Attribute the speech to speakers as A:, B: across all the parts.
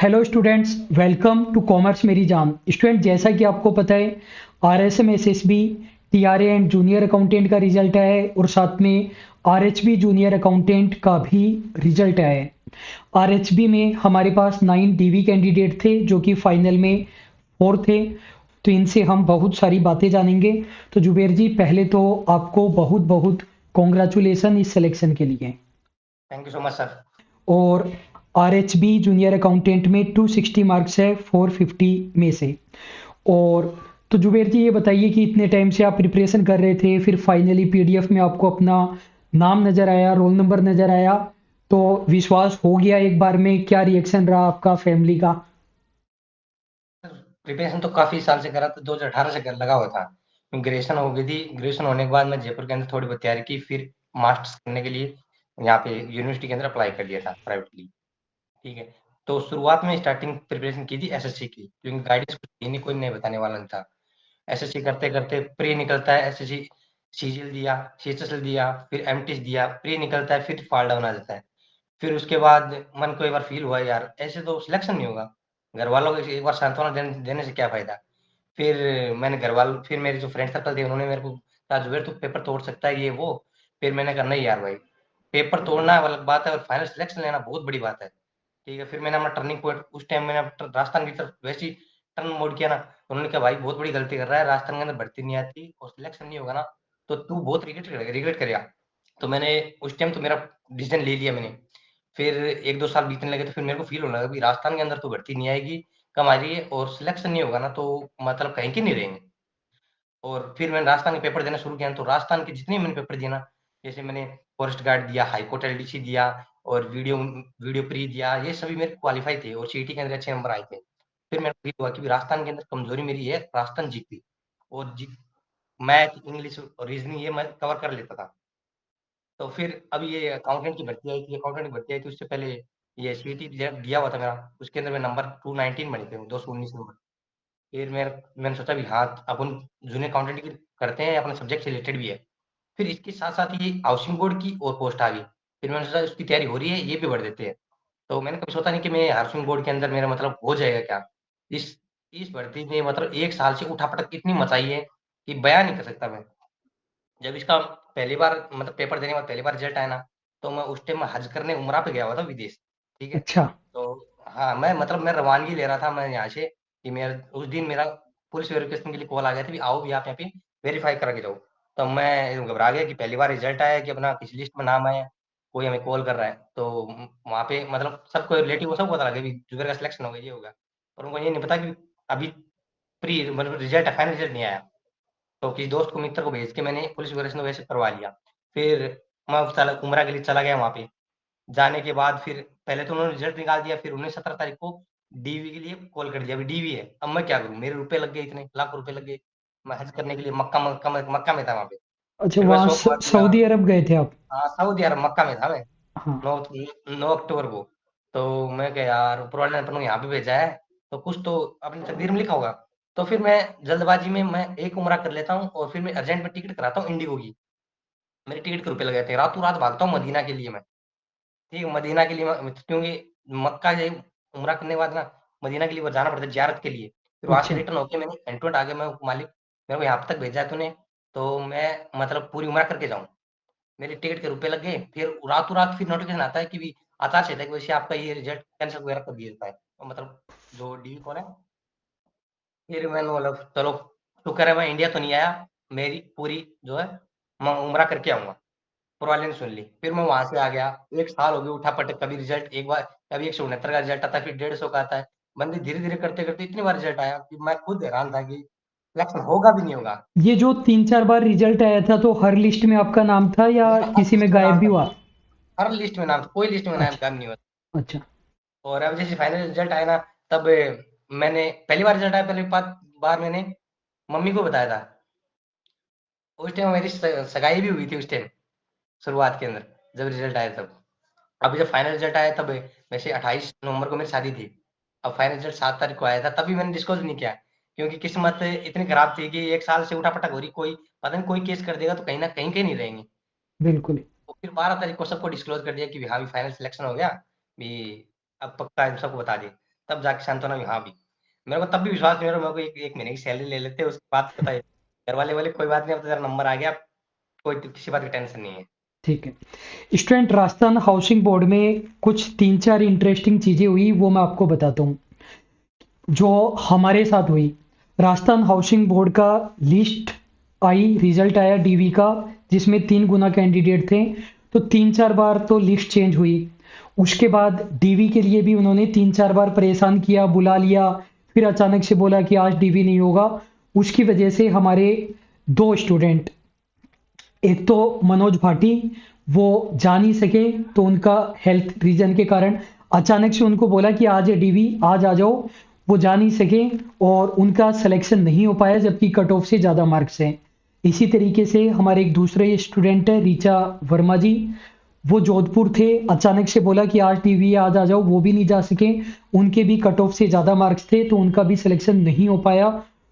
A: Hello students, welcome to commerce मेरी जान। Student, जैसा कि आपको पता है, RSMSSB TRA and junior accountant का रिजल्ट आया है और साथ में आरएचबी जूनियर अकाउंटेंट का भी रिजल्ट आया है। आरएचबी में हमारे पास 9 डीवी कैंडिडेट थे जो कि फाइनल में 4 थे। तो इनसे हम बहुत सारी बातें जानेंगे। तो जुबेर जी, पहले तो आपको बहुत बहुत कॉन्ग्रेचुलेसन इस सिलेक्शन के लिए।
B: Thank you so much sir.
A: और आरएचबी जूनियर अकाउंटेंट में 260 मार्क्स है 450 में से। और तो जुबेर जी, ये बताइए कि इतने टाइम से आप प्रिपरेशन कर रहे थे, फिर फाइनली पीडीएफ में आपको अपना नाम नज़र आया, रोल नंबर नज़र आया, तो विश्वास हो गया एक बार में? क्या रिएक्शन रहा आपका, फैमिली का?
B: प्रिपरेशन तो काफी साल से करा था, 2018 से लगा हुआ था। ग्रेजुएशन हो गई थी। ग्रेजुएशन होने के बाद मैं जयपुर के अंदर थोड़ी बहुत तैयारी की, फिर मास्टर्स करने के लिए यहाँ पे यूनिवर्सिटी के अंदर अप्लाई कर दिया था प्राइवेटली। ठीक है। तो शुरुआत में स्टार्टिंग प्रिपरेशन की थी एसएससी की, क्योंकि गाइडेंस कुछ थी नहीं, कोई नहीं बताने वाला नहीं था। एसएससी करते करते प्री निकलता है, एसएससी सीजीएल दिया, सीएचएसएल दिया, फिर एमटीएस दिया, प्री निकलता है, फिर फॉल डाउन आ जाता है। फिर उसके बाद मन को एक बार फील हुआ, यार ऐसे तो सिलेक्शन नहीं होगा। घर वालों को एक बार सांत्वना देने से क्या फायदा। फिर फिर मेरे जो फ्रेंड सर्कल थे उन्होंने मेरे को कहा, जुबेर तू पेपर तोड़ सकता है, ये वो। फिर मैंने कहा नहीं यार भाई, पेपर तोड़ना अलग बात है और फाइनल सिलेक्शन लेना बहुत बड़ी बात है। ठीक है। फिर मैंने अपना टर्निंग पॉइंट उस टाइम मैंने राजस्थान की तरफ वैसे ही टर्न मोड़ किया ना। तो उन्होंने कहा भाई बहुत बड़ी गलती कर रहा है, राजस्थान के अंदर भर्ती नहीं आती और सिलेक्शन नहीं होगा ना, तो तू बहुत रिग्रेट करेगा। तो मैंने उस टाइम तो मेरा डिसीजन ले लिया मैंने। फिर 1-2 साल बीतने लगे तो फिर मेरे को फ़ील होने लगा कि राजस्थान के अंदर तो भर्ती नहीं आएगी, कम आ रही है और सिलेक्शन नहीं होगा ना तो मतलब कहीं के नहीं रहेंगे। और फिर मैंने राजस्थान के पेपर देना शुरू किया, तो राजस्थान के जितने मैंने पेपर दिए ना, जैसे मैंने फॉरेस्ट गार्ड दिया, हाई कोर्ट एलडीसी दिया और वीडियो वीडियो प्री दिया, ये सभी मेरे क्वालिफाई थे और सीईटी के अंदर अच्छे नंबर आए थे। फिर मेरा फ़ील हुआ कि राजस्थान के अंदर कमज़ोरी मेरी है, राजस्थान जीतती और मैथ, इंग्लिश और रीज़निंग ये मैं कवर कर लेता था। तो फिर अभी ये अकाउंटेंट की भर्ती आई थी, उससे पहले ये सीईटी दिया हुआ था मेरा, उसके अंदर मेरे नंबर 219 बने थे, 219 नंबर। फिर मैंने सोचा भी हाँ, अपन जूनियर अकाउंटेंट की करते हैं, अपने सब्जेक्ट से रिलेटेड भी है। फिर इसके साथ-साथ ये हाउसिंग बोर्ड की और पोस्ट आ गई। फिर मैंने सोचा उसकी तैयारी हो रही है, ये भी भर देते हैं। तो मैंने कभी सोचा नहीं कि मैं हाउसिंग बोर्ड के अंदर मेरा मतलब हो जाएगा क्या। इस इस भर्ती ने मतलब 1 साल से उठा-पटक इतनी मचाई है कि बयान नहीं कर सकता मैं। जब इसका पहली बार मतलब पेपर देने के बाद पहली बार रिजल्ट आया ना, तो मैं उस टाइम हज करने उम्रा पे गया हुआ था विदेश। ठीक है।
A: अच्छा।
B: तो हाँ, मैं रवानगी ले रहा था मैं यहाँ से कि मेरा उस दिन मेरा पुलिस वेरिफिकेशन के लिए कॉल आ गया था कि आओ भी आप यहाँ पे वेरीफाई करा के जाओ। तो मैं घबरा गया कि पहली बार रिजल्ट आया कि अपना किसी लिस्ट में नाम आया, कोई हमें कॉल कर रहा है। तो वहाँ पे मतलब सबको रिलेटिव को सबको पता लगा कि जुबेर का सिलेक्शन हो गया, ये होगा। और उनको ये नहीं पता कि अभी प्री मतलब रिजल्ट फाइनल रिजल्ट नहीं आया। तो किसी दोस्त को मित्र को भेज के मैंने पुलिस वेरिफिकेशन वैसे करवा लिया। फिर मैं चला उम्रा के लिए चला गया वहाँ पे। जाने के बाद फिर पहले तो उन्होंने रिजल्ट निकाल दिया, फिर उन्होंने 17 तारीख को डीवी के लिए कॉल कर दिया। अभी डीवी है, अब मैं क्या करूँ? मेरे रुपए लग गए, इतने लाख रुपए लग गए। मैं हज करने के लिए मक्का में था वहाँ पे।
A: अच्छा,
B: फिर मैं
A: वहाँ
B: शौक मार लिया।
A: सऊदी अरब गए थे आप?
B: हाँ, सऊदी अरब मक्का में था मैं।
A: हाँ।
B: 9 9 अक्टूबर को। तो मैं क्या यार, ऊपर वाले ने अपन को यहाँ पे भेजा है, तो कुछ तो अपनी तकदीर में लिखा होगा। तो फिर मैं जल्दबाजी में मैं एक उम्रा कर लेता हूँ और फिर मैं अर्जेंट में टिकट कराता हूँ इंडिगो की। मेरे टिकट के रुपए लग गए थे, रातों रात भागता हूँ मदीना के लिए मैं। ठीक है, मदीना के लिए क्योंकि मक्का ये उम्रा करने के बाद ना मदीना के लिए वो जाना पड़ता है जियारत के लिए। फिर वहां से
A: अच्छा।
B: रिटर्न होके मैंने एंटोट आ गया। मैं मालिक, मेरे को यहाँ तक भेजा है तूने, तो मैं मतलब पूरी उम्रा करके जाऊँ। मेरे टिकट के रुपए लग गए। फिर रातों रात फिर नोटिफिकेशन आता है कि भी आचार संहिता की वजह से आपका ये रिजल्ट कैंसिल वगैरह कर दिया जाता है, तो मतलब जो डीवी कॉल है। फिर मैंने बोला चलो शुक्र है मैं इंडिया तो नहीं आया, मेरी पूरी जो है मैं उम्रा करके आऊंगा। ऊपर वाले ने सुन ली। फिर मैं वहां से आ गया। 1 साल हो गया उठा पटक, कभी रिजल्ट एक बार, कभी 169 का रिजल्ट आता है, फिर 150 का आता है। बंदे धीरे धीरे करते करते इतनी बार रिजल्ट आया कि मैं खुद हैरान था कि सिलेक्शन होगा भी नहीं होगा।
A: ये जो 3-4 बार रिजल्ट आया था, तो हर लिस्ट में आपका नाम था या
B: मेरा हर
A: किसी में
B: लिस्ट में
A: गायब
B: नाम
A: भी
B: था।
A: हुआ?
B: हर लिस्ट में नाम था, कोई लिस्ट में नाम
A: अच्छा।
B: काम नहीं हुआ।
A: अच्छा।
B: और अब जैसे फाइनल रिजल्ट आया ना, तब मैंने पहली बार रिजल्ट आया, पहली बार मैंने मम्मी को बताया था। उस टाइम मेरी सगाई भी हुई थी उस टाइम, शुरुआत के अंदर, जब रिजल्ट आया तब। अभी जब फाइनल रिजल्ट आया तब वैसे 28 नवंबर को मेरी शादी थी। अब फाइनल रिजल्ट 7 तारीख को आया था, तभी मैंने डिस्क्लोज नहीं किया, क्योंकि किस्मत इतनी खराब थी कि 1 साल से उठा-पटक हो रही, कोई पता नहीं कोई केस कर देगा तो कहीं न कहीं नहीं रहेंगे।
A: बिल्कुल।
B: तो फिर 12 तारीख को सबको डिस्क्लोज कर दिया कि हाँ, अभी फाइनल सिलेक्शन हो गया, भी अब पक्का इन सबको बता दिए। तब जाके सांत्वना हुई, हाँ भी। मेरे को तब भी विश्वास नहीं हो रहा, मेरे को 1 महीने की सैलरी ले लेते, उसके बाद पता है घर वाले बोले कोई बात नहीं, अब तो तेरा नंबर आ गया, कोई किसी बात की टेंशन नहीं है।
A: ठीक है स्टूडेंट, राजस्थान हाउसिंग बोर्ड में कुछ 3-4 इंटरेस्टिंग चीज़ें हुई, वो मैं आपको बताता हूँ जो हमारे साथ हुई। राजस्थान हाउसिंग बोर्ड का लिस्ट आई, रिजल्ट आया डीवी का, जिसमें 3 गुना कैंडिडेट थे। तो 3-4 बार तो लिस्ट चेंज हुई। उसके बाद डीवी के लिए भी उन्होंने 3-4 बार परेशान किया, बुला लिया, फिर अचानक से बोला कि आज डीवी नहीं होगा। उसकी वजह से हमारे 2 स्टूडेंट, एक तो मनोज भाटी, वो जा नहीं सके, तो उनका हेल्थ रीजन के कारण अचानक से उनको बोला कि आज है डीवी, आज आ जाओ। वो जा नहीं सके और उनका सिलेक्शन नहीं हो पाया, जबकि कट ऑफ से ज़्यादा मार्क्स हैं। इसी तरीके से हमारे एक दूसरे स्टूडेंट है ऋचा वर्मा जी, वो जोधपुर थे, अचानक से बोला कि आज डीवी है, आज आ जाओ, वो भी नहीं जा सके। उनके भी कट ऑफ से ज़्यादा मार्क्स थे, तो उनका भी सिलेक्शन नहीं हो पाया।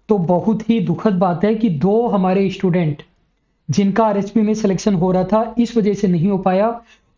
A: तो बहुत ही दुखद बात है कि 2 हमारे स्टूडेंट जिनका आरएचपी में सिलेक्शन हो रहा था, इस वजह से नहीं हो पाया।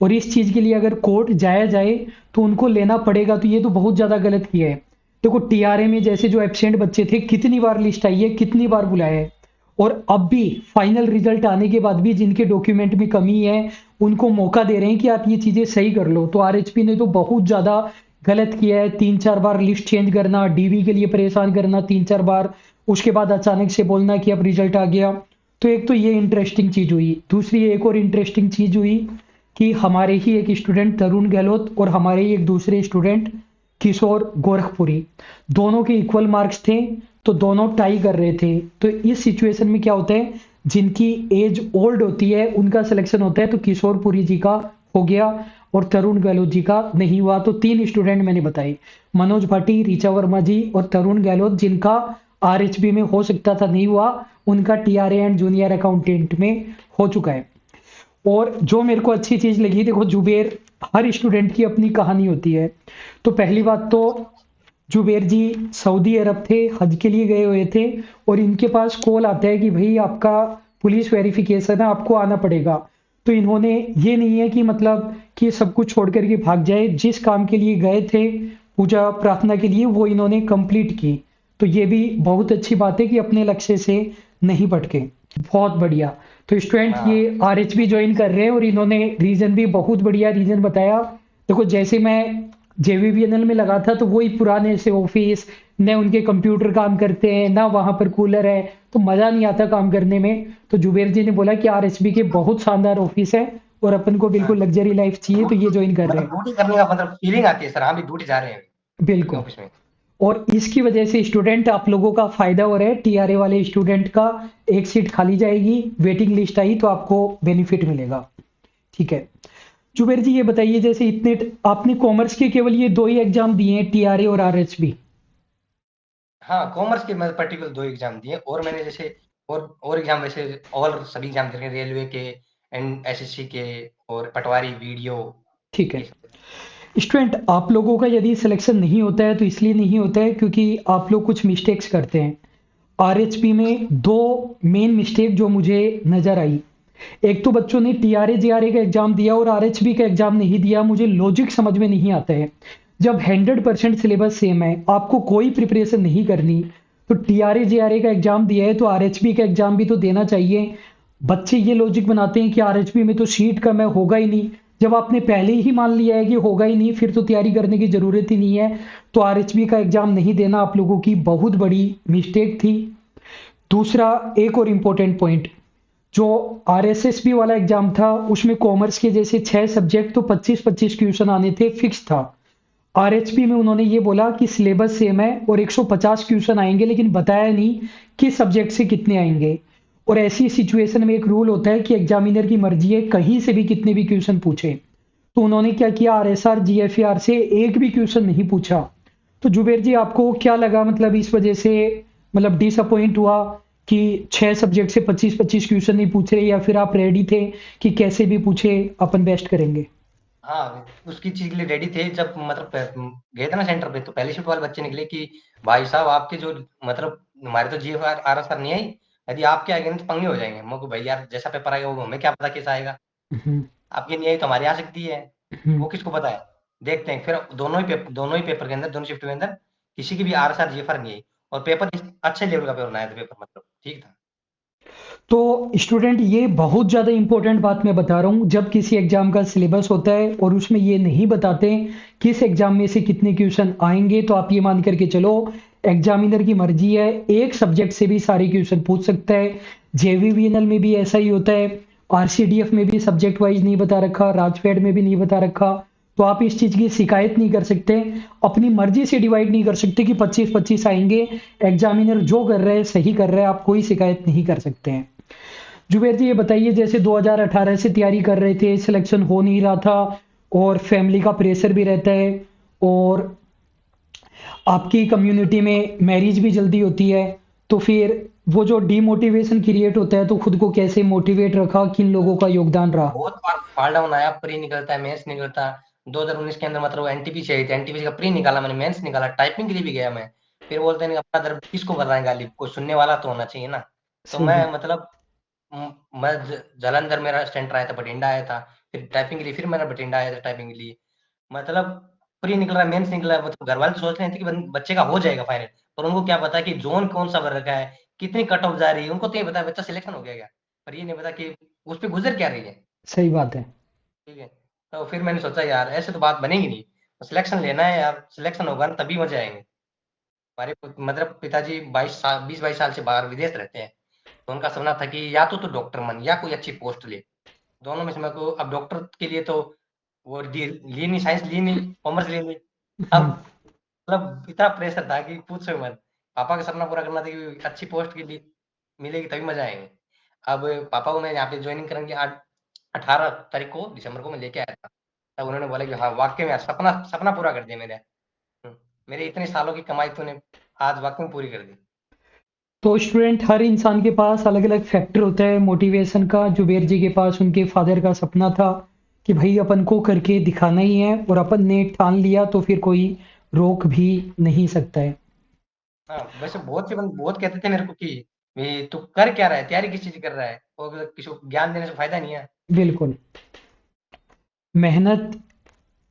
A: और इस चीज के लिए अगर कोर्ट जाया जाए तो उनको लेना पड़ेगा, तो ये तो बहुत ज्यादा गलत किया है। देखो टीआरए में जैसे जो एब्सेंट बच्चे थे, कितनी बार लिस्ट आई है, कितनी बार बुलाया है, और अब भी फाइनल रिजल्ट आने के बाद भी जिनके डॉक्यूमेंट में कमी है, उनको मौका दे रहे हैं कि आप ये चीजें सही कर लो। तो आरएचपी ने तो बहुत ज्यादा गलत किया है। 3-4 बार लिस्ट चेंज करना, डीवी के लिए परेशान करना 3-4 बार, उसके बाद अचानक से बोलना कि अब रिजल्ट आ गया। तो एक तो ये इंटरेस्टिंग चीज हुई। दूसरी एक और इंटरेस्टिंग चीज हुई कि हमारे ही एक स्टूडेंट तरुण गहलोत और हमारे ही एक दूसरे स्टूडेंट किशोर गोरखपुरी, दोनों के इक्वल मार्क्स थे, तो दोनों टाई कर रहे थे। तो इस सिचुएशन में क्या होता है, जिनकी एज ओल्ड होती है उनका सिलेक्शन होता है। तो किशोर पुरी जी का हो गया और तरुण गहलोत जी का नहीं हुआ। तो 3 स्टूडेंट मैंने बताई, मनोज भाटी, ऋचा वर्मा जी और तरुण गहलोत, जिनका आरएचबी में हो सकता था, नहीं हुआ, उनका टीआरए एंड जूनियर अकाउंटेंट में हो चुका है। और जो मेरे को अच्छी चीज लगी, देखो जुबेर, हर स्टूडेंट की अपनी कहानी होती है। तो पहली बात तो जुबेर जी सऊदी अरब थे, हज के लिए गए हुए थे, और इनके पास कॉल आता है कि भाई आपका पुलिस वेरिफिकेशन है, आपको आना पड़ेगा। तो इन्होंने, ये नहीं है कि मतलब कि सब कुछ छोड़ करके भाग जाए, जिस काम के लिए गए थे, पूजा प्रार्थना के लिए, वो इन्होंने कंप्लीट की। तो ये भी बहुत अच्छी बात है कि अपने लक्ष्य से नहीं भटके। बहुत बढ़िया। तो स्टूडेंट
B: हाँ,
A: ये आरएचबी ज्वाइन कर रहे हैं और इन्होंने रीजन भी बहुत बढ़िया रीजन बताया। देखो जैसे मैं जेवीबीएनएल में लगा था, तो वही पुराने से ऑफिस, न उनके कंप्यूटर काम करते हैं, ना वहां पर कूलर है, तो मजा नहीं आता काम करने में। तो जुबेर जी ने बोला कि आरएचबी के बहुत शानदार ऑफिस है और अपन को
B: हाँ।
A: बिल्कुल लग्जरी लाइफ चाहिए, तो
B: ड्यूटी
A: ये ज्वाइन कर रहे
B: मतलब
A: हैं।
B: ड्यूटी करने का मतलब फीलिंग आती है सर, हाँ भी ड्यूटी जा रहे हैं अभी
A: बिल्कुल।
B: ऑफिस में।
A: और इसकी वजह से स्टूडेंट, आप लोगों का फायदा हो रहा है। टीआरए वाले स्टूडेंट का एक सीट खाली जाएगी, वेटिंग लिस्ट आई, तो आपको बेनिफिट मिलेगा। ठीक है जुबेर जी, ये बताइए, जैसे इतने आपने कॉमर्स के केवल ये 2 ही एग्जाम दिए हैं, टीआरए और आरएचबी?
B: हाँ, कॉमर्स के मैं पर्टिकुलर 2 एग्ज़ाम दिए, और मैंने जैसे और एग्ज़ाम वैसे और सभी एग्ज़ाम दे रखे हैं, रेलवे के एंड एसएससी के और पटवारी, वीडियो,
A: ठीक
B: ये
A: है
B: सब।
A: स्टूडेंट, आप लोगों का यदि सिलेक्शन नहीं होता है, तो इसलिए नहीं होता है क्योंकि आप लोग कुछ मिस्टेक्स करते हैं। आरएचपी में 2 मेन मिस्टेक जो मुझे नजर आई। एक तो बच्चों ने टीआरए जेआरए का एग्जाम दिया और आरएचबी का एग्जाम नहीं दिया। मुझे लॉजिक समझ में नहीं आता है। जब 100% सिलेबस सेम है, आपको कोई प्रिपरेशन नहीं करनी, तो टीआरए जेआरए का एग्जाम दिया है, तो आरएचबी का एग्जाम भी तो देना चाहिए। बच्चे ये लॉजिक बनाते हैं कि आरएचबी में तो सीट कम है, होगा ही नहीं। जब आपने पहले ही मान लिया है कि होगा ही नहीं, फिर तो तैयारी करने की जरूरत ही नहीं है। तो आरएचबी का एग्जाम नहीं देना आप लोगों की बहुत बड़ी मिस्टेक थी। दूसरा, एक और इम्पोर्टेंट पॉइंट, जो आरएसएसबी वाला एग्जाम था, उसमें कॉमर्स के जैसे 6 सब्जेक्ट, तो 25-25 क्वेश्चन आने थे, फिक्स था। आरएचपी में उन्होंने ये बोला कि सिलेबस सेम है और 150 क्वेश्चन आएंगे, लेकिन बताया नहीं किस सब्जेक्ट से कितने आएंगे। और ऐसी सिचुएशन में एक रूल होता है कि एग्जामिनर की मर्जी है, कहीं से भी कितने भी क्वेश्चन पूछे। तो उन्होंने क्या किया, आरएसआर जीएफआर से एक भी क्वेश्चन नहीं पूछा। तो जुबेर जी, आपको क्या लगा, मतलब इस वजह से मतलब डिसअपॉइंट हुआ कि 6 सब्जेक्ट से 25-25 क्वेश्चन नहीं पूछ रहे, या फिर आप रेडी थे कि कैसे भी पूछे अपन बेस्ट करेंगे?
B: हाँ, उसकी चीज़ के लिए रेडी थे, जब मतलब गए थे ना सेंटर पे, तो पहले शिफ्ट वाले बच्चे निकले कि भाई साहब आपके जो मतलब हमारे तो जीएफआर आरएसआर नहीं आई, यदि आपके आएँगे ना तो पंगे हो जाएँगे। मैं कहा भाई यार जैसा पेपर आएगा वो हमें क्या पता कैसा आएगा?
A: हम्म,
B: आपकी नहीं आई तो हमारी आ सकती है,
A: हम्म,
B: वो किसको पता है? देखते हैं, फिर दोनों ही पेपर के अंदर, दोनों शिफ्ट के अंदर किसी की भी आरएसआर जीएफआर नहीं आई, और पेपर अच्छे लेवल का पेपर बनाया था, पेपर मतलब ठीक था।
A: तो स्टूडेंट, ये बहुत ज़्यादा इंपॉर्टेंट बात मैं बता रहा हूँ। जब किसी एग्जाम का सिलेबस होता है और उसमें ये नहीं बताते किस एग्जाम में से कितने क्वेश्चन आएंगे, तो आप ये मान करके चलो एग्जामिनर की मर्जी है, एक सब्जेक्ट से भी सारे क्वेश्चन पूछ सकता है। जेवीवीएनएल में भी ऐसा ही होता है, आरसीडीएफ में भी सब्जेक्ट वाइज नहीं बता रखा, राजफेड में भी नहीं बता रखा। तो आप इस चीज़ की शिकायत नहीं कर सकते, अपनी मर्जी से डिवाइड नहीं कर सकते कि 25-25 आएंगे, एग्जामिनर जो कर रहे हैं सही कर रहे हैं, आप कोई शिकायत नहीं कर सकते हैं। जुबेर जी, ये बताइए, जैसे 2018 से तैयारी कर रहे थे, सिलेक्शन हो नहीं रहा था और फैमिली का प्रेशर भी रहता है, और आपकी कम्युनिटी में मैरिज भी जल्दी होती है, तो फिर वो जो डीमोटिवेशन क्रिएट होता है, तो खुद को कैसे मोटिवेट रखा, किन लोगों का योगदान रहा?
B: बहुत बार फॉल डाउन आया, प्री निकलता है, मेंस निकलता। 2019 के अंदर मतलब एनटीपी चाहिए थी, एनटीपी का प्री निकाला मैंने, मेंस निकाला, टाइपिंग के लिए भी गया मैं। फिर बोलते हैं अपना दर्द किसको भर रहा है गाली, कोई सुनने वाला तो होना चाहिए ना। तो मैं
A: सही।
B: मतलब मैं जालंधर मेरा सेंटर आया था, बठिंडा आया था, फिर टाइपिंग के लिए फिर मेरा बठिंडा आया था टाइपिंग के लिए। मतलब प्री निकल रहा है, मेंस निकला है, मतलब घर वाले तो सोच रहे थे कि बच्चे का हो जाएगा फाइनल, पर उनको क्या पता कि जोन कौन सा भर रखा है, कितनी कट ऑफ जा रही है, उनको तो ये पता है बच्चा सिलेक्शन हो गया क्या, पर ये नहीं पता कि उस पर गुजर क्या रही है।
A: सही बात है।
B: ठीक है। तो फिर मैंने सोचा यार ऐसे तो बात बनेगी नहीं, तो सिलेक्शन लेना है यार, सिलेक्शन होगा ना तभी मजे आएंगे। हमारे मतलब पिताजी 20-22 साल से बाहर विदेश रहते हैं, तो उनका सपना था कि या तो डॉक्टर बन या कोई अच्छी पोस्ट ले। दोनों में से मेरे को अब डॉक्टर के लिए तो वो ली नहीं, साइंस ली नहीं, कॉमर्स ले ली। अब
A: हम्म।
B: मतलब इतना प्रेशर था कि पूछो मत। पापा का सपना पूरा करना था कि अच्छी पोस्ट के लिए मिलेगी तभी मजा आएंगे। अब पापा को मैं यहाँ पे ज्वाइनिंग करेंगे 18 तारीख को, दिसंबर को मैं लेके आया था। तब उन्होंने बोला कि हाँ वाकई में यार, सपना सपना पूरा कर दिया मेरे। मेरे इतने सालों की कमाई तूने आज वाकई में पूरी कर दी।
A: तो स्टूडेंट, हर इंसान के पास अलग अलग फैक्टर होता है मोटिवेशन का। जुबेर जी के पास उनके फादर का सपना था कि भाई अपन को करके दिखाना ही है, और अपन ने ठान लिया तो फिर कोई रोक भी नहीं सकता है।
B: हाँ, वैसे बहुत कहते थे मेरे को कि तू कर क्या रहा है, तैयारी किस चीज की कर रहा है, और किसी को ज्ञान देने से फायदा नहीं है।
A: बिल्कुल। मेहनत,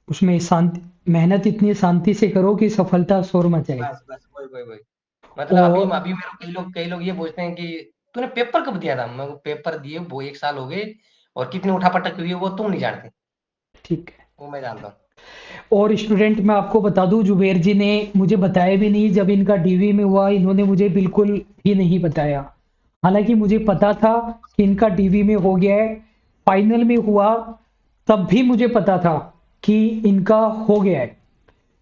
A: उसमें शांति, मेहनत इतनी शांति से करो कि सफलता शोर मचाए।
B: बस बस वही वही वही। मतलब अभी
A: और
B: अभी मेरे को कई लोग ये पूछते हैं कि तूने पेपर कब दिया था, मैं पेपर दिए वो 1 साल हो गए, और कितनी उठापटक हुई है वो तुम नहीं जानते,
A: ठीक है।
B: वो मैं जानता हूँ।
A: और स्टूडेंट, मैं आपको बता दूं, जुबेर जी ने मुझे बताया भी नहीं जब इनका डीवी में हुआ, इन्होंने मुझे बिल्कुल भी नहीं बताया। हालांकि मुझे पता था कि इनका डीवी में हो गया है, फाइनल में हुआ तब भी मुझे पता था कि इनका हो गया है,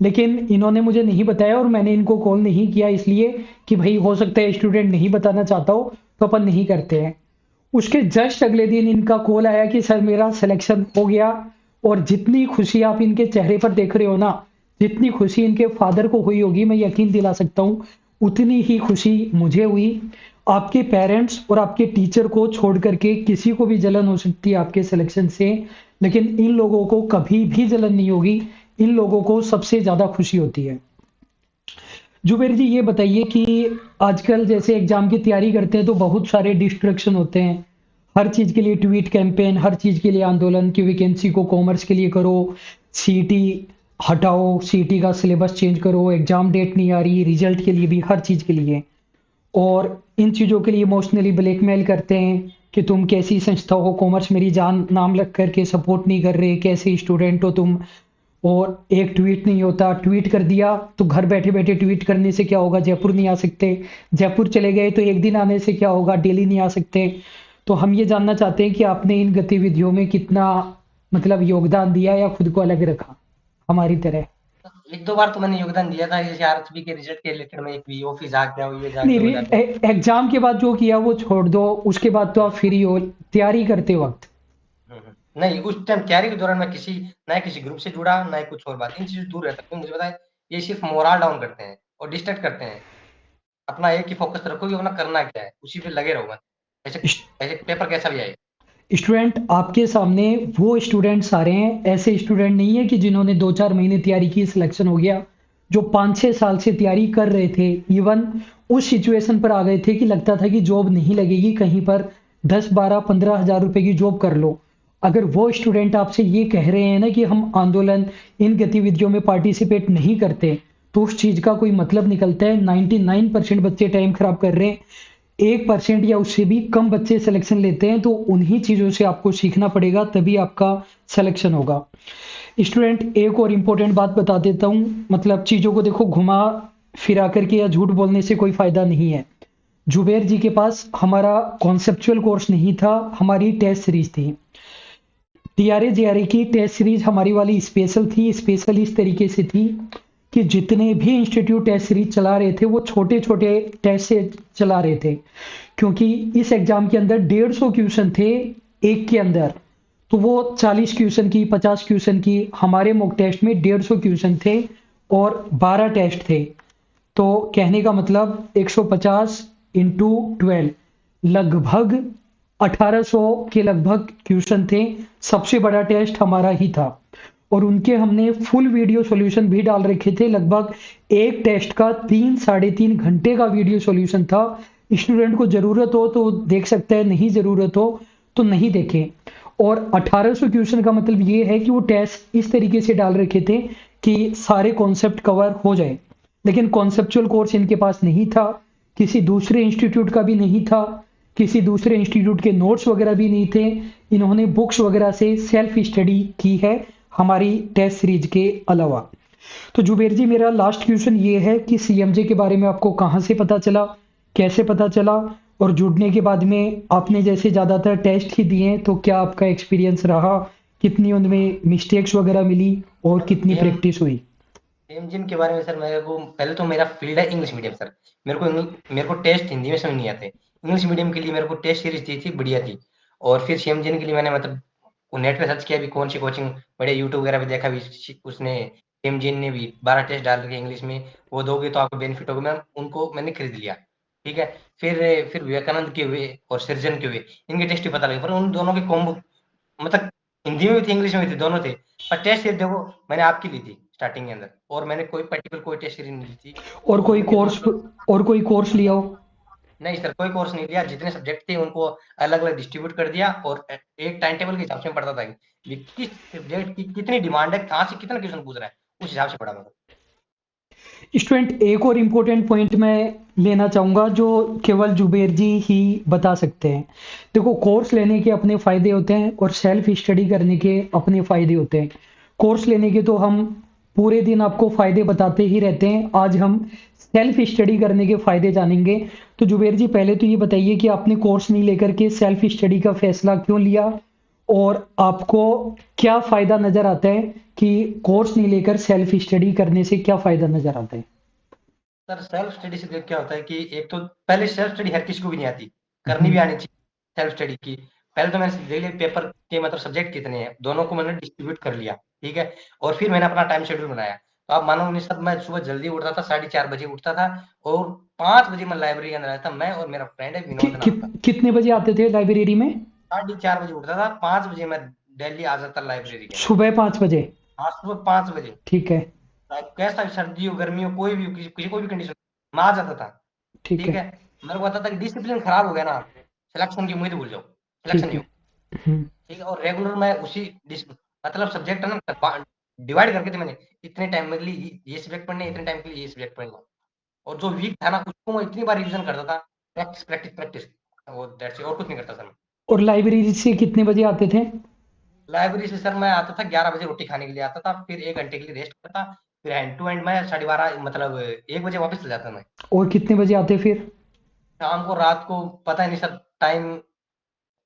A: लेकिन इन्होंने मुझे नहीं बताया और मैंने इनको कॉल नहीं किया, इसलिए कि भाई हो सकता है स्टूडेंट नहीं बताना चाहता हो, तो अपन नहीं करते हैं। उसके जस्ट अगले दिन इनका कॉल आया कि सर मेरा सिलेक्शन हो गया। और जितनी खुशी आप इनके चेहरे पर देख रहे हो ना, जितनी खुशी इनके फादर को हुई होगी, मैं यकीन दिला सकता हूँ उतनी ही खुशी मुझे हुई। आपके पेरेंट्स और आपके टीचर को छोड़ करके किसी को भी जलन हो सकती है आपके सिलेक्शन से, लेकिन इन लोगों को कभी भी जलन नहीं होगी, इन लोगों को सबसे ज्यादा खुशी होती है। जुबेर जी, ये बताइए कि आजकल जैसे एग्जाम की तैयारी करते हैं तो बहुत सारे डिस्ट्रैक्शन होते हैं, हर चीज के लिए ट्वीट कैंपेन, हर चीज के लिए आंदोलन कि वैकेंसी को कॉमर्स के लिए करो, सीटी हटाओ, सीटी का सिलेबस चेंज करो, एग्जाम डेट नहीं आ रही, रिजल्ट के लिए भी, हर चीज के लिए। और इन चीजों के लिए इमोशनली ब्लैकमेल करते हैं कि तुम कैसी संस्था हो, कॉमर्स मेरी जान नाम लग करके सपोर्ट नहीं कर रहे, कैसे स्टूडेंट हो तुम। और एक ट्वीट नहीं होता, ट्वीट कर दिया तो घर बैठे बैठे ट्वीट करने से क्या होगा, जयपुर नहीं आ सकते, जयपुर चले गए तो एक दिन आने से क्या होगा, दिल्ली नहीं आ सकते। तो हम ये जानना चाहते हैं कि आपने इन गतिविधियों में कितना मतलब योगदान दिया या खुद को अलग रखा हमारी तरह?
B: एक दो बार तो मैंने योगदान दिया था, जैसे आरएचबी के रिजल्ट के रिलेटेड में, एक भी ऑफिस जाके आओ, ये
A: नहीं,
B: जाके वो जाके।
A: एग्जाम के बाद जो किया वो छोड़ दो, उसके बाद तो आप फ्री हो तैयारी करते वक्त।
B: नहीं, उस टाइम तैयारी के दौरान मैं ना किसी ग्रुप से जुड़ा, ना ही कुछ और बात, इन चीज़ों से दूर रहता हूँ। मुझे पता है ये सिर्फ मोरल डाउन करते हैं और डिस्ट्रैक्ट करते हैं। अपना एक ही फोकस रखो कि अपना करना क्या है, उसी पे लगे रहो बस। ऐसे ऐसे पेपर कैसा भी आए।
A: स्टूडेंट, आपके सामने वो स्टूडेंट्स आ रहे हैं, ऐसे स्टूडेंट नहीं है कि जिन्होंने 2-4 महीने तैयारी की सिलेक्शन हो गया, जो 5-6 साल से तैयारी कर रहे थे, इवन उस सिचुएशन पर आ गए थे कि लगता था कि जॉब नहीं लगेगी कहीं पर, 10-12-15 हज़ार रुपए की जॉब कर लो। अगर वो स्टूडेंट आपसे ये कह रहे हैं ना कि हम आंदोलन इन गतिविधियों में पार्टिसिपेट नहीं करते, तो उस चीज का कोई मतलब निकलता है। 99% बच्चे टाइम खराब कर रहे हैं, 1% या उससे भी कम बच्चे सिलेक्शन लेते हैं। तो उन्हीं चीजों से आपको सीखना पड़ेगा, तभी आपका सिलेक्शन होगा। स्टूडेंट, एक और इम्पोर्टेंट बात बता देता हूँ, मतलब चीजों को देखो, घुमा फिरा करके या झूठ बोलने से कोई फायदा नहीं है। जुबेर जी के पास हमारा कॉन्सेप्चुअल कोर्स नहीं था, हमारी टेस्ट सीरीज थी। टीआरए जेआरए की टेस्ट सीरीज हमारी वाली स्पेशल थी। स्पेशल इस तरीके से थी कि जितने भी इंस्टीट्यूट टेस्ट सीरीज चला रहे थे वो छोटे छोटे टेस्ट से चला रहे थे, क्योंकि इस एग्जाम के अंदर 150 क्वेश्चन थे एक के अंदर। तो वो 40 क्वेश्चन की, 50 क्वेश्चन की, हमारे मॉक टेस्ट में 150 क्वेश्चन थे और 12 टेस्ट थे। तो कहने का मतलब 150 इंटू 12, लगभग 1800 के लगभग क्वेश्चन थे। सबसे बड़ा टेस्ट हमारा ही था और उनके हमने फुल वीडियो सॉल्यूशन भी डाल रखे थे। लगभग एक टेस्ट का 3 साढ़े 3 घंटे का वीडियो सॉल्यूशन था। स्टूडेंट को जरूरत हो तो देख सकता है, नहीं जरूरत हो तो नहीं देखे। और 1800 क्वेश्चन का मतलब ये है कि वो टेस्ट इस तरीके से डाल रखे थे कि सारे कॉन्सेप्ट कवर हो जाए। लेकिन कॉन्सेप्चुअल कोर्स इनके पास नहीं था, किसी दूसरे इंस्टीट्यूट का भी नहीं था, किसी दूसरे इंस्टीट्यूट के नोट्स वगैरह भी नहीं थे। इन्होंने बुक्स वगैरह से सेल्फ स्टडी की है हमारी टेस्ट सीरीज के अलावा। तो जुबेर जी, मेरा लास्ट क्वेश्चन ये है कि सीएमजे के बारे में आपको कहाँ से पता चला, कैसे पता चला, और जुड़ने के बाद में आपने जैसे ज़्यादातर टेस्ट ही दिए तो क्या आपका एक्सपीरियंस रहा, कितनी उनमें मिस्टेक्स वगैरह मिली और कितनी
B: एम
A: प्रैक्टिस हुई?
B: एमजिन के बारे में सर, मेरे को पहले तो मेरा फील्ड है इंग्लिश मीडियम सर। मेरे को टेस्ट हिंदी में समझ नहीं आते। इंग्लिश मीडियम के लिए मेरे को टेस्ट सीरीज दी थी, बढ़िया थी। और फिर सीएमजीएन के लिए मैंने मतलब नेट पे सर्च किया भी कौन सी कोचिंग बढ़िया, यूट्यूब वगैरह पे देखा भी, उसने सीएमजीएन ने भी 12 टेस्ट डाल रखे इंग्लिश में, वो दोगे तो आपको बेनिफिट होगा। मैंने खरीद लिया। ठीक है। फिर विवेकानंद के हुए और सृजन के हुए, इनके टेस्ट ही पता लगे, पर उन दोनों के कॉम्बो मतलब हिंदी में भी थे, इंग्लिश में भी थे, दोनों थे। पर टेस्ट सीरीज देखो, मैंने आपकी ली थी स्टार्टिंग के अंदर, और मैंने कोई टेस्ट सीरीज नहीं ली थी।
A: और
B: तो
A: कोई
B: उनके
A: कोर्स,
B: दोस्तों,
A: और कोई कोर्स लिया हो?
B: नहीं सर, कोई कोर्स नहीं लिया। जितने सब्जेक्ट थे उनको अलग अलग डिस्ट्रीब्यूट कर दिया और एक टाइम टेबल के हिसाब से पढ़ता था कि किस सब्जेक्ट की कितनी डिमांड है, कहाँ से कितना क्वेश्चन पूछ रहा है, उस हिसाब से पढ़ा मैं।
A: स्टूडेंट, एक और इम्पोर्टेंट पॉइंट मैं लेना चाहूँगा जो केवल जुबेर जी ही बता सकते हैं। देखो, कोर्स लेने के अपने फ़ायदे होते हैं और सेल्फ स्टडी करने के अपने फ़ायदे होते हैं। कोर्स लेने के तो हम पूरे दिन आपको फ़ायदे बताते ही रहते हैं, आज हम सेल्फ स्टडी करने के फ़ायदे जानेंगे। तो जुबेर जी, पहले तो ये बताइए कि आपने कोर्स नहीं लेकर के सेल्फ स्टडी का फ़ैसला क्यों लिया, और आपको क्या फ़ायदा नज़र आता है कि कोर्स नहीं लेकर सेल्फ स्टडी करने से क्या फ़ायदा नज़र आता है?
B: सर सेल्फ स्टडी से देख क्या होता है कि एक तो पहले सेल्फ स्टडी हर किसी को भी नहीं आती, करनी भी
A: हम्म,
B: आनी चाहिए सेल्फ स्टडी की। पहले तो मैंने डेली पेपर के मतलब सब्जेक्ट कितने हैं, दोनों को मैंने डिस्ट्रीब्यूट कर लिया। ठीक है। और फिर मैंने अपना टाइम शेड्यूल बनाया। तो आप मानो नहीं सर, मैं सुबह जल्दी उठता था, 4:30 बजे उठता था, और 5 बजे मैं लाइब्रेरी के अंदर आया था। मैं और मेरा फ्रेंड है
A: कि,
B: विनोद
A: कि,
B: नाम का।
A: कितने बजे आते थे लाइब्रेरी में?
B: 4:30 बजे उठता था, 5 बजे मैं डेली आ जाता लाइब्रेरी के अंदर।
A: सुबह 5 बजे?
B: हाँ, सुबह 5 बजे।
A: ठीक है।
B: कैसा भी सर्दी हो, गर्मी हो, कोई भी हो, किसी को भी कंडीशन, मैं आ जाता था।
A: ठीक
B: ठीक
A: है।
B: है। मेरे को पता था कि डिसिप्लिन खराब हो गया ना, सिलेक्शन की उम्मीद भूल जाओ, सिलेक्शन
A: ठीक
B: नहीं
A: है।
B: हो।
A: हम्म,
B: ठीक है। और रेगुलर मैं उसी मतलब सब्जेक्ट है ना, डिवाइड करके थे मैंने, इतने टाइम के लिए ये सब्जेक्ट पढ़ने, इतने टाइम के लिए ये सब्जेक्ट पढ़ना। और जो वीक था ना, उसको मैं इतनी बार रिवीजन करता था, प्रैक्टिस प्रैक्टिस प्रैक्टिस, वो दैट्स इट, और कुछ नहीं करता सर मैं।
A: और लाइब्रेरी से कितने बजे आते थे?
B: लाइब्रेरी से सर मैं आता था 11 बजे, रोटी खाने के लिए आता था, फिर 1 घंटे के लिए रेस्ट करता, फिर हैंड टू हैंड मैं 12:30 मतलब 1 बजे वापस चल जाता मैं।
A: और कितने बजे आते फिर?
B: शाम को, रात को पता ही नहीं सर टाइम,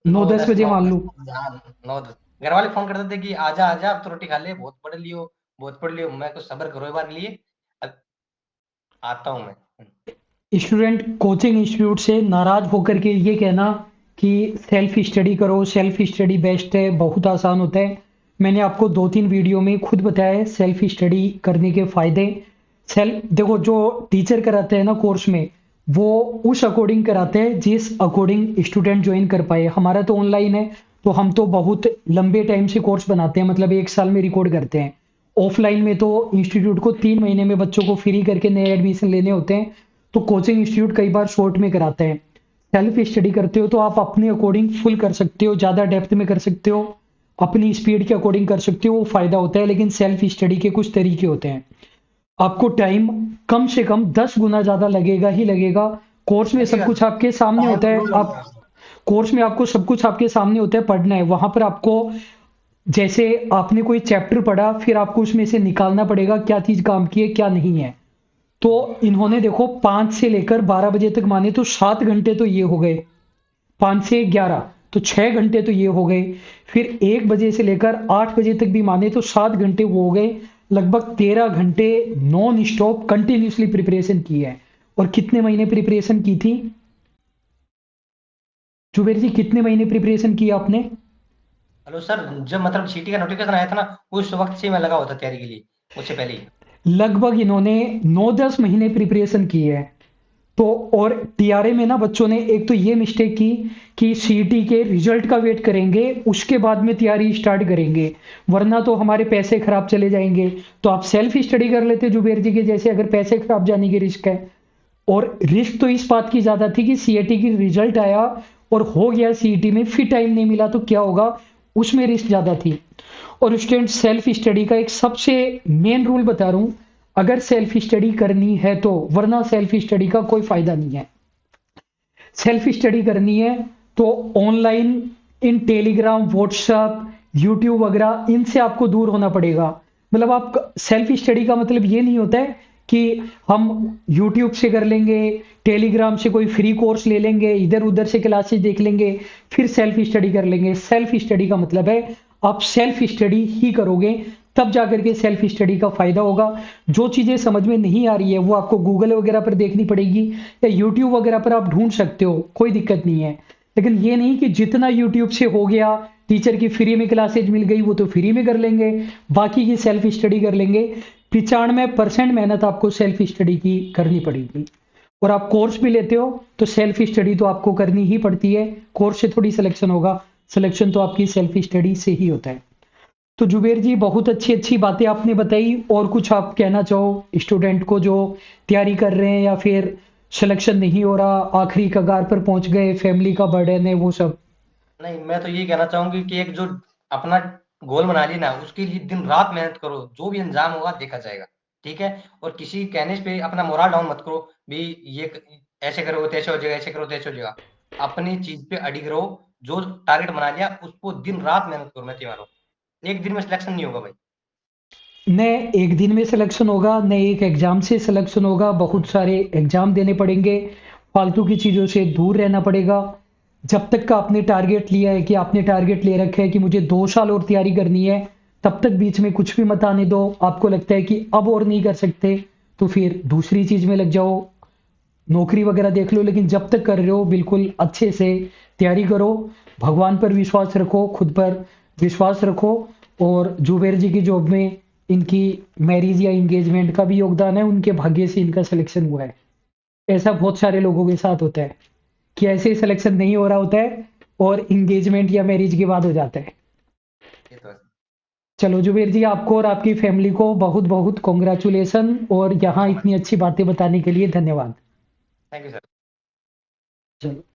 A: नौ
B: नौ
A: दस
B: दस
A: बजे
B: नौ
A: मान
B: दस
A: लूं?
B: हाँ, 9-10। घर वाले फोन करते थे कि आजा आजा, अब तो रोटी खा ले, बहुत पढ़ लियो, बहुत पढ़ लियो। मैं कुछ सब्र करो एक बार के लिए, अब आता हूँ मैं।
A: स्टूडेंट कोचिंग इंस्टीट्यूट से नाराज होकर के ये कहना कि सेल्फ स्टडी करो, सेल्फ स्टडी बेस्ट है, बहुत आसान होता है। मैंने आपको 2-3 वीडियो में खुद बताया है सेल्फ स्टडी करने के फायदे। सेल्फ देखो, जो टीचर कराते हैं ना कोर्स में, वो उस अकॉर्डिंग कराते हैं जिस अकॉर्डिंग स्टूडेंट ज्वाइन कर पाए। हमारा तो ऑनलाइन है, तो हम तो बहुत लंबे टाइम से कोर्स बनाते हैं, मतलब 1 साल में रिकॉर्ड करते हैं। ऑफलाइन में तो इंस्टीट्यूट को 3 महीने में बच्चों को फ्री करके नए एडमिशन लेने होते हैं। तो कोचिंग इंस्टीट्यूट कई बार शॉर्ट में कराते हैं। सेल्फ स्टडी करते हो तो आप अपने अकॉर्डिंग फुल कर सकते हो, ज़्यादा डेप्थ में कर सकते हो। अपनी स्पीड के अकॉर्डिंग कर सकते हो, वो फायदा होता है। लेकिन सेल्फ स्टडी के कुछ तरीके होते हैं। आपको टाइम कम से कम 10 गुना ज्यादा लगेगा ही लगेगा। कोर्स में सब
B: लगेगा।
A: कुछ आपके सामने
B: टाइम
A: होता
B: तो
A: है।
B: रोज
A: आप
B: लगेगा।
A: कोर्स में आपको सब कुछ आपके सामने होता है, पढ़ना है। वहां पर आपको जैसे आपने कोई चैप्टर पढ़ा, फिर आपको उसमें से निकालना पड़ेगा क्या चीज काम की है क्या नहीं है। तो इन्होंने देखो 5 से लेकर 12 बजे तक माने तो 7 घंटे तो ये हो गए। 5 से 11 तो 6 घंटे तो ये हो गए। फिर 1 बजे से लेकर 8 बजे तक भी माने तो 7 घंटे वो हो गए। लगभग 13 घंटे नॉन स्टॉप कंटिन्यूसली प्रिपरेशन की है। और कितने महीने प्रिपरेशन की थी जुबेर जी, कितने महीने प्रिपरेशन की आपने?
B: हेलो सर, जब मतलब सीटी का नोटिफिकेशन आया था ना, उस वक्त से मैं लगा हुआ था तैयारी के लिए, उससे पहले ही।
A: लगभग इन्होंने 9-10 महीने प्रिपरेशन की है। तो और टीआरए में ना बच्चों ने एक तो ये मिस्टेक की कि सीईटी के रिजल्ट का वेट करेंगे, उसके बाद में तैयारी स्टार्ट करेंगे, वरना तो हमारे पैसे खराब चले जाएंगे। तो आप सेल्फ स्टडी कर लेते जुबेर जी के जैसे, अगर पैसे खराब जाने की रिस्क है। और रिस्क तो इस बात की ज्यादा थी कि सीईटी की रिजल्ट आया और हो गया सीईटी में, फिर टाइम नहीं मिला तो क्या होगा, उसमें रिस्क ज्यादा थी। और स्टूडेंट सेल्फ स्टडी का एक सबसे मेन रूल बता रहा हूं, अगर सेल्फ स्टडी करनी है तो, वरना सेल्फ स्टडी का कोई फायदा नहीं है। सेल्फ स्टडी करनी है तो ऑनलाइन, इन टेलीग्राम, व्हाट्सएप, यूट्यूब वगैरह, इनसे आपको दूर होना पड़ेगा। मतलब आप सेल्फ स्टडी का मतलब ये नहीं होता है कि हम यूट्यूब से कर लेंगे, टेलीग्राम से कोई फ्री कोर्स ले लेंगे, इधर उधर से क्लासेस देख लेंगे, फिर सेल्फ स्टडी कर लेंगे। सेल्फ स्टडी का मतलब है आप सेल्फ स्टडी ही करोगे, तब जाकर के सेल्फ स्टडी का फायदा होगा। जो चीजें समझ में नहीं आ रही है वो आपको गूगल वगैरह पर देखनी पड़ेगी, या यूट्यूब वगैरह पर आप ढूंढ सकते हो, कोई दिक्कत नहीं है। लेकिन ये नहीं कि जितना यूट्यूब से हो गया, टीचर की फ्री में क्लासेज मिल गई वो तो फ्री में कर लेंगे, बाकी की सेल्फ स्टडी कर लेंगे। 95% मेहनत आपको सेल्फ स्टडी की करनी पड़ेगी। और आप कोर्स भी लेते हो तो सेल्फ स्टडी तो आपको करनी ही पड़ती है। कोर्स से थोड़ी सिलेक्शन होगा, सिलेक्शन तो आपकी सेल्फ स्टडी से ही होता है। तो जुबेर जी, बहुत अच्छी अच्छी बातें आपने बताई। और कुछ आप कहना चाहो स्टूडेंट को जो तैयारी कर रहे हैं, या फिर सिलेक्शन नहीं हो रहा, आखिरी कगार पर पहुंच गए, फैमिली का बर्डन है, वो सब?
B: नहीं, मैं तो ये कहना चाहूंगी कि एक जो अपना गोल बना ली ना, उसके लिए दिन रात मेहनत करो, जो भी अंजाम होगा देखा जाएगा। ठीक है। और किसी कहने पे अपना मोरल डाउन मत करो भी, ये ऐसे करो तो ऐसे हो जाएगा, ऐसे करो तो ऐसे हो जाएगा। अपनी चीज पे अडिग रहो। जो टारगेट बना लिया उसको दिन रात मेहनत करो, मैं तैयार हूँ। एक दिन में सिलेक्शन नहीं होगा भाई।
A: न एक दिन में सिलेक्शन होगा, न एक एग्जाम से सिलेक्शन होगा, बहुत सारे एग्जाम देने पड़ेंगे, फालतू की चीजों से दूर रहना पड़ेगा। जब तक का आपने टारगेट लिया है, कि आपने टारगेट ले रखा है कि मुझे 2 साल और तैयारी करनी है, तब तक बीच में कुछ भी मत आने दो। आपको लगता है कि अब और नहीं कर सकते, तो फिर दूसरी चीज में लग जाओ, नौकरी वगैरह देख लो। लेकिन जब तक कर रहे हो बिल्कुल अच्छे से तैयारी करो, भगवान पर विश्वास रखो, खुद पर विश्वास रखो। और जुबेर जी की जॉब में इनकी मैरिज या एंगेजमेंट का भी योगदान है, उनके भाग्य से इनका सिलेक्शन हुआ है। ऐसा बहुत सारे लोगों के साथ होता है कि ऐसे सिलेक्शन नहीं हो रहा होता है और एंगेजमेंट या मैरिज के बाद हो जाता है।
B: ये तो है।
A: चलो जुबेर जी, आपको और आपकी फैमिली को बहुत बहुत कॉन्ग्रेचुलेसन, और यहाँ इतनी अच्छी बातें बताने के लिए धन्यवाद।
B: Thank you sir.
A: चलो।